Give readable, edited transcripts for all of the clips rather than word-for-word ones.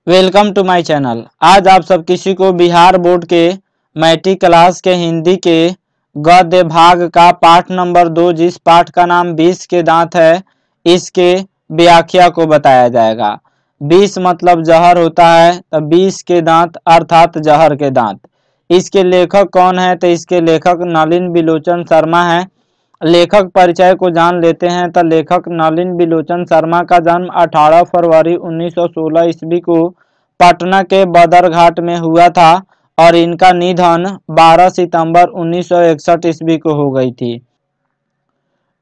Welcome to my channel. आज आप सब किसी को बिहार बोर्ड के मैट्रिक क्लास के हिंदी के गद्य भाग का पाठ नंबर 2 जिस पाठ का नाम 20 के दांत है, इसके व्याख्या को बताया जाएगा। 20 मतलब जहर होता है, तो 20 के दांत अर्थात जहर के दांत। इसके लेखक कौन है? तो इसके लेखक नलिन बिलोचन शर्मा है। लेखक परिचय को जान लेते हैं। तो लेखक नलिन बिलोचन शर्मा का जन्म 18 फरवरी 1916 ईस्वी को पटना के बदरघाट में हुआ था और इनका निधन 12 सितंबर 1961 ईस्वी को हो गई थी।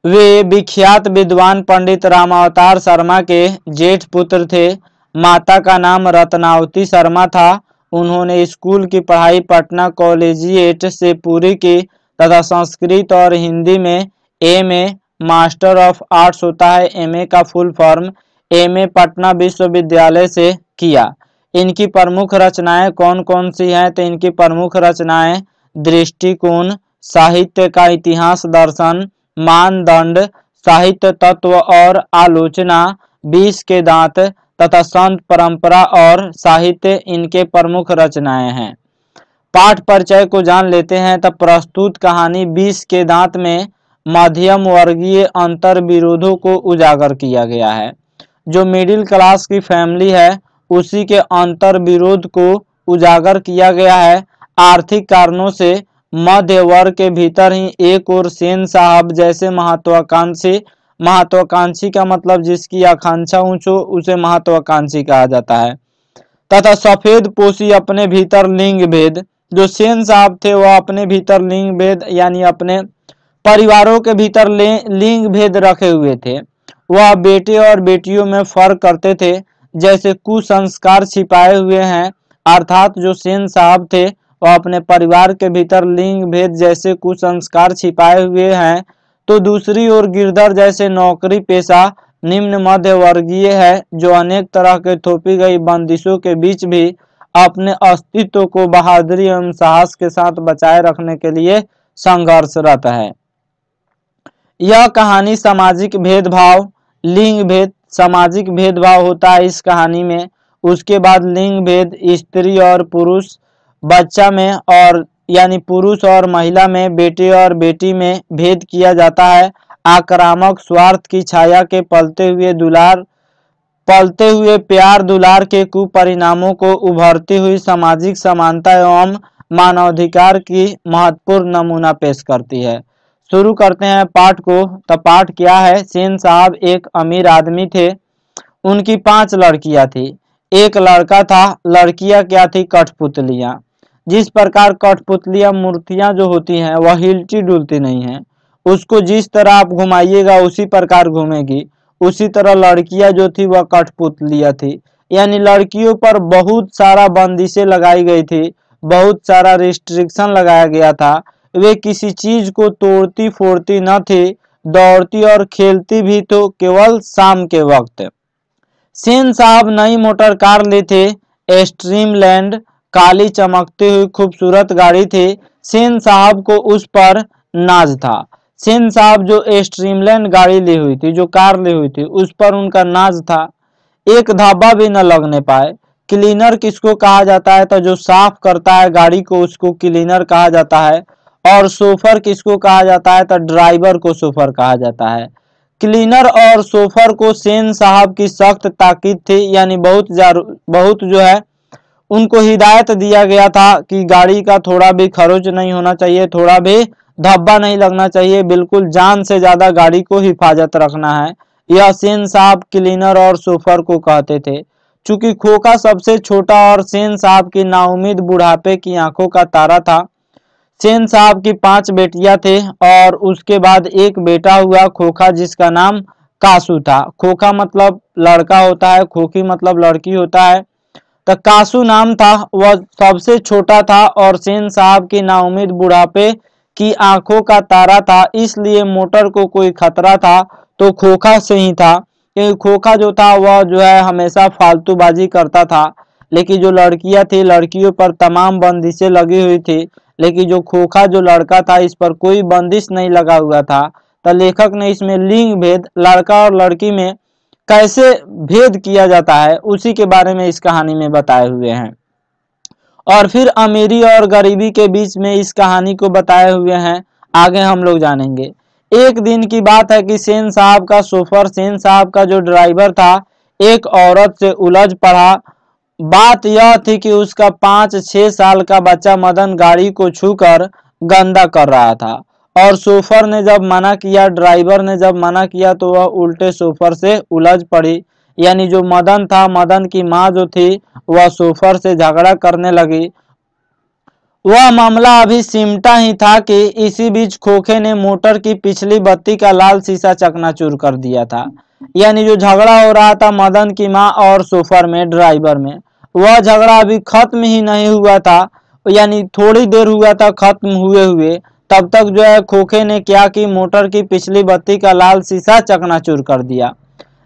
वे विख्यात विद्वान पंडित रामावतार शर्मा के जेठ पुत्र थे। माता का नाम रत्नावती शर्मा था। उन्होंने स्कूल की पढ़ाई पटना कॉलेजिएट से पूरी की तथा संस्कृत और हिंदी में एमए मास्टर ऑफ आर्ट्स होता है, एमए का फुल फॉर्म, एमए पटना विश्वविद्यालय से किया। इनकी प्रमुख रचनाएं कौन कौन सी हैं? तो इनकी प्रमुख रचनाएं दृष्टिकोण, साहित्य का इतिहास दर्शन, मानदंड, साहित्य तत्व और आलोचना, 20 के दांत तथा संत परंपरा और साहित्य इनके प्रमुख रचनाएं हैं। पाठ परिचय को जान लेते हैं। तब प्रस्तुत कहानी 20 के दांत में मध्यम वर्गीय अंतर विरोधों को उजागर किया गया है। जो मिडिल क्लास की फैमिली है उसी के अंतर विरोध को उजागर किया गया है। आर्थिक कारणों से मध्य वर्ग के भीतर ही एक और सेन साहब जैसे महत्वाकांक्षी का मतलब जिसकी आकांक्षा ऊंच हो उसे महत्वाकांक्षी कहा जाता है, तथा सफेद पोशी अपने भीतर लिंग भेद। जो सेन साहब थे वह अपने भीतर लिंग भेद यानी अपने परिवारों के भीतर लिंग भेद रखे हुए थे। वह बेटे और बेटियों में फर्क करते थे, जैसे कुसंस्कार छिपाए हुए हैं। अर्थात जो सेन साहब थे वह अपने परिवार के भीतर लिंग भेद जैसे कुसंस्कार छिपाए हुए हैं, तो दूसरी ओर गिरधर जैसे नौकरी पेशा निम्न मध्य वर्गीय है, जो अनेक तरह के थोपी गई बंदिशों के बीच भी अपने अस्तित्व को बहादुरी एवं साहस के साथ बचाए रखने के लिए संघर्षरत है। यह कहानी सामाजिक भेदभाव, लिंग भेद, सामाजिक भेदभाव होता है इस कहानी में। उसके बाद लिंग भेद, स्त्री और पुरुष, बच्चा में और यानी पुरुष और महिला में, बेटे और बेटी में भेद किया जाता है। आक्रामक स्वार्थ की छाया के पलते हुए प्यार दुलार के कुपरिणामों को उभरती हुई सामाजिक समानता एवं मानवाधिकार की महत्वपूर्ण नमूना पेश करती है। शुरू करते हैं पाठ को। तो पाठ क्या है? सेन साहब एक अमीर आदमी थे। उनकी 5 लड़कियां थी, एक लड़का था। लड़कियां क्या थी? कठपुतलियां। जिस प्रकार कठपुतलियां मूर्तियां जो होती हैं वह हिलती डुलती नहीं है, उसको जिस तरह आप घुमाइएगा उसी प्रकार घूमेगी। उसी तरह लड़कियां जो थी वह कठपुतलियां थी, यानी लड़कियों पर बहुत सारा बंदिशें लगाई गई थी, बहुत सारा रिस्ट्रिक्शन लगाया गया था। वे किसी चीज को तोड़ती फोड़ती न थी, दौड़ती और खेलती भी तो केवल शाम के वक्त। सेन साहब नई मोटर कार ली थी, स्ट्रीमलैंड, काली चमकती हुई खूबसूरत गाड़ी थी। सेन साहब को उस पर नाज था। सेन साहब जो स्ट्रीमलैंड गाड़ी ली हुई थी, जो कार ली हुई थी, उस पर उनका नाज था। एक धब्बा भी न लगने पाए। क्लीनर किसको कहा जाता है? तो जो साफ करता है गाड़ी को उसको क्लीनर कहा जाता है। और सोफर किसको कहा जाता है? तो ड्राइवर को सोफर कहा जाता है। क्लीनर और सोफर को सेन साहब की सख्त ताकीद थी, यानी बहुत जो है उनको हिदायत दिया गया था कि गाड़ी का थोड़ा भी खरोच नहीं होना चाहिए, थोड़ा भी धब्बा नहीं लगना चाहिए, बिल्कुल जान से ज्यादा गाड़ी को हिफाजत रखना है। यह सेन साहब क्लीनर और सोफर को कहते थे। चूंकि खोखा सबसे छोटा और सेन साहब की नाउम्मीद बुढ़ापे की आंखों का तारा था। सेन साहब की 5 बेटियां थे और उसके बाद एक बेटा हुआ खोखा, जिसका नाम कासू था। खोखा मतलब लड़का होता है, खोखी मतलब लड़की होता है। तो कासू नाम था, वह सबसे छोटा था और सेन साहब की नाउम्मीद बुढ़ापे की आंखों का तारा था। इसलिए मोटर को कोई खतरा था तो खोखा से ही था, क्योंकि खोखा जो था वह जो है हमेशा फालतूबाजी करता था। लेकिन जो लड़कियां थी, लड़कियों पर तमाम बंदिशें लगी हुई थी, लेकिन जो खोखा जो लड़का था इस पर कोई बंदिश नहीं लगा हुआ था। तो लेखक ने इसमें लिंग भेद, लड़का और लड़की में कैसे भेद किया जाता है उसी के बारे में इस कहानी में बताए हुए हैं। और फिर अमीरी और गरीबी के बीच में इस कहानी को बताए हुए हैं, आगे हम लोग जानेंगे। एक दिन की बात है कि सेन साहब का शोफर, सेन साहब का जो ड्राइवर था, एक औरत से उलझ पड़ा। बात यह थी कि उसका 5-6 साल का बच्चा मदन गाड़ी को छूकर गंदा कर रहा था और शोफर ने जब मना किया, ड्राइवर ने जब मना किया तो वह उल्टे शोफर से उलझ पड़ी। यानी जो मदन था, मदन की माँ जो थी वह शोफर से झगड़ा करने लगी। वह मामला अभी सिमटा ही था कि इसी बीच खोखे ने मोटर की पिछली बत्ती का लाल शीशा चकनाचूर कर दिया था। यानी जो झगड़ा हो रहा था मदन की माँ और शोफर में, ड्राइवर में, वह झगड़ा अभी खत्म ही नहीं हुआ था। यानी थोड़ी देर हुआ था खत्म हुए हुए, तब तक जो है खोखे ने क्या कि मोटर की पिछली बत्ती का लाल शीशा चकनाचूर कर दिया।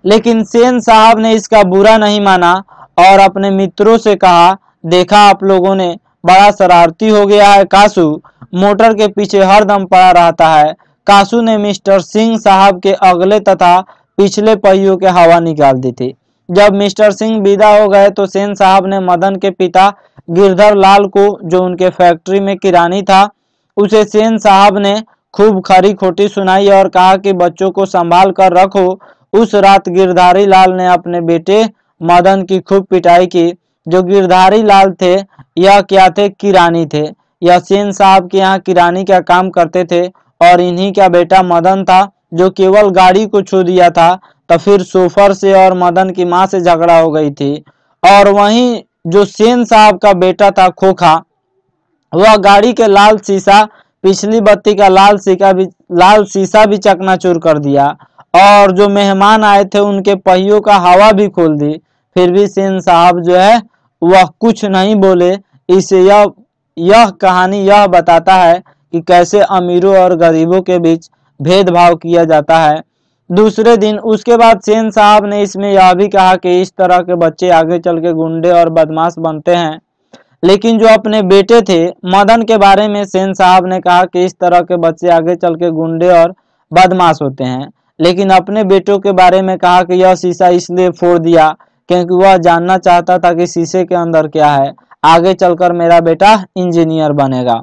लेकिन सेन साहब ने इसका बुरा नहीं माना और अपने मित्रों से कहा, देखा आप लोगों ने, बड़ा शरारती हो गया है कासू, मोटर के पीछे हरदम पड़ा रहता है। कासू ने मिस्टर सिंह साहब के अगले तथा पिछले पहियों के हवा निकाल दी थी। जब मिस्टर सिंह विदा हो गए तो सेन साहब ने मदन के पिता गिरधर लाल को, जो उनके फैक्ट्री में किरानी था, उसे सेन साहब ने खूब खरी खोटी सुनाई और कहा कि बच्चों को संभाल कर रखो। उस रात गिरधारी लाल ने अपने बेटे मदन की खूब पिटाई की। जो गिरधारी लाल थे यह क्या थे, किरानी थे। यह सेन साहब के यहाँ किरानी का काम करते थे और इन्हीं का बेटा मदन था जो केवल गाड़ी को छू दिया था तो फिर शोफर से और मदन की माँ से झगड़ा हो गई थी। और वहीं जो सेन साहब का बेटा था खोखा, वह गाड़ी के लाल शीशा, पिछली बत्ती का लाल शीशा भी चकनाचूर कर दिया और जो मेहमान आए थे उनके पहियों का हवा भी खोल दी। फिर भी सेन साहब जो है वह कुछ नहीं बोले। इसे यह कहानी यह बताता है कि कैसे अमीरों और गरीबों के बीच भेदभाव किया जाता है। दूसरे दिन उसके बाद सेन साहब ने इसमें यह भी कहा कि इस तरह के बच्चे आगे चल के गुंडे और बदमाश बनते हैं। लेकिन जो अपने बेटे थे मदन के बारे में सेन साहब ने कहा कि इस तरह के बच्चे आगे चल के गुंडे और बदमाश होते हैं। लेकिन अपने बेटों के बारे में कहा कि यह शीशा इसलिए फोड़ दिया क्योंकि वह जानना चाहता था कि शीशे के अंदर क्या है, आगे चलकर मेरा बेटा इंजीनियर बनेगा।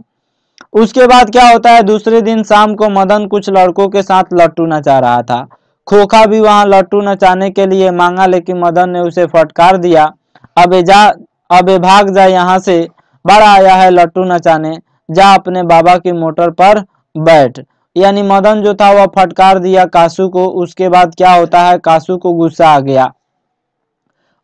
उसके बाद क्या होता है, दूसरे दिन शाम को मदन कुछ लड़कों के साथ लट्टू नचा रहा था। खोखा भी वहां लट्टू नचाने के लिए मांगा लेकिन मदन ने उसे फटकार दिया, अबे भाग जा यहाँ से, बड़ा आया है लट्टू नचाने, जा अपने बाबा की मोटर पर बैठ। यानी मदन जो था वह फटकार दिया कासू को। उसके बाद क्या होता है, कासू को गुस्सा आ गया।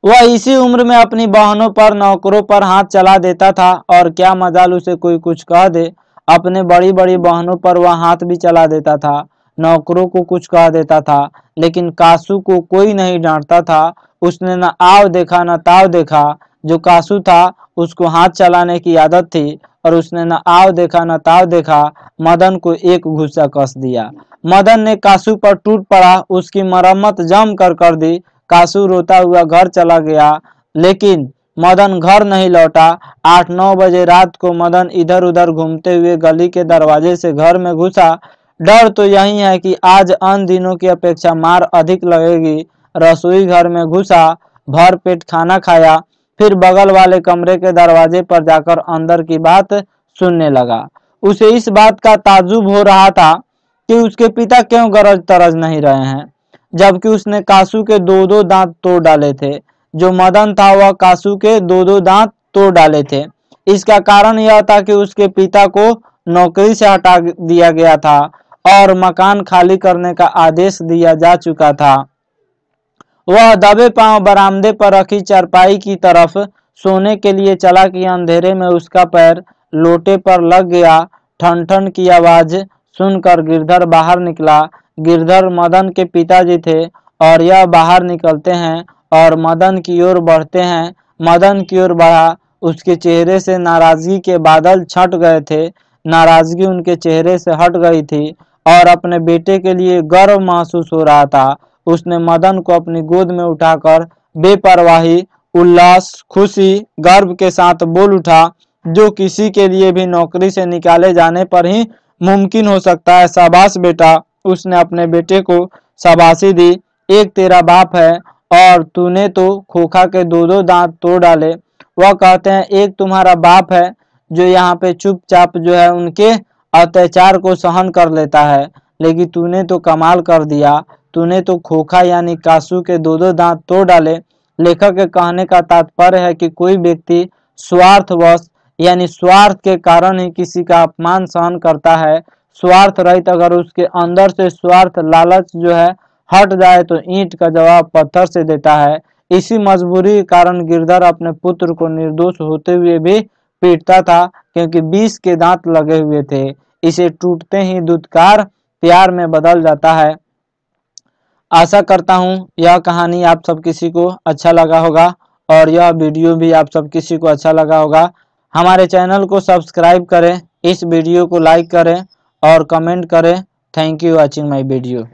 वह इसी उम्र में अपनी बहनों पर, नौकरों पर हाथ चला देता था और क्या मजाल उसे कोई कुछ कह दे। अपने बड़ी बड़ी बहनों पर वह हाथ भी चला देता था, नौकरों को कुछ कह देता था, लेकिन कासू को कोई नहीं डांटता था। उसने न आव देखा न ताव देखा। जो कासू था उसको हाथ चलाने की आदत थी और उसने न आव देखा न ताव देखा, मदन को एक घूसा कस दिया। मदन ने कासू पर टूट पड़ा, उसकी मरम्मत जम कर दी। कासू रोता हुआ घर चला गया लेकिन मदन घर नहीं लौटा। 8-9 बजे रात को मदन इधर उधर घूमते हुए गली के दरवाजे से घर में घुसा। डर तो यही है कि आज अन्य दिनों की अपेक्षा मार अधिक लगेगी। रसोई घर में घुसा, भर पेट खाना खाया, फिर बगल वाले कमरे के दरवाजे पर जाकर अंदर की बात सुनने लगा। उसे इस बात का ताज्जुब हो रहा था कि उसके पिता क्यों गरज तरज नहीं रहे हैं, जबकि उसने कासू के 2-2 दांत तोड़ डाले थे। जो मदन था वह कासू के 2-2 दांत तोड़ डाले थे। इसका कारण यह था कि उसके पिता को नौकरी से हटा दिया गया था और मकान खाली करने का आदेश दिया जा चुका था। वह दबे पांव बरामदे पर रखी चारपाई की तरफ सोने के लिए चला कि अंधेरे में उसका पैर लोटे पर लग गया। ठन ठन की आवाज सुनकर गिरधर बाहर निकला। गिरधर मदन के पिताजी थे और यह बाहर निकलते हैं और मदन की ओर बढ़ते हैं। मदन की ओर बढ़ा, उसके चेहरे से नाराजगी के बादल छट गए थे। नाराजगी उनके चेहरे से हट गई थी और अपने बेटे के लिए गर्व महसूस हो रहा था। उसने मदन को अपनी गोद में उठाकर बेपरवाही, उल्लास, खुशी, गर्व के साथ बोल उठा, जो किसी के लिए भी नौकरी से निकाले जाने पर ही मुमकिन हो सकता है। शाबाश बेटा। उसने अपने बेटे को शाबाशी दी। एक तेरा बाप है और तूने तो खोखा के दो दो दांत तोड़ डाले। वह कहते हैं एक तुम्हारा बाप है जो यहाँ पे चुपचाप जो है उनके अत्याचार को सहन कर लेता है, लेकिन तूने तो कमाल कर दिया, तूने तो खोखा यानी कासू के दो दो दांत तोड़ डाले। लेखक के कहने का तात्पर्य है कि कोई व्यक्ति स्वार्थवश यानी स्वार्थ के कारण ही किसी का अपमान सहन करता है। स्वार्थ रहित अगर उसके अंदर से स्वार्थ लालच जो है हट जाए तो ईंट का जवाब पत्थर से देता है। इसी मजबूरी के कारण गिरधर अपने पुत्र को निर्दोष होते हुए भी पीटता था, क्योंकि 20 के दांत लगे हुए थे। इसे टूटते ही दुत्कार प्यार में बदल जाता है। आशा करता हूँ यह कहानी आप सब किसी को अच्छा लगा होगा और यह वीडियो भी आप सब किसी को अच्छा लगा होगा। हमारे चैनल को सब्सक्राइब करें, इस वीडियो को लाइक करें और कमेंट करें। Thank you watching my video.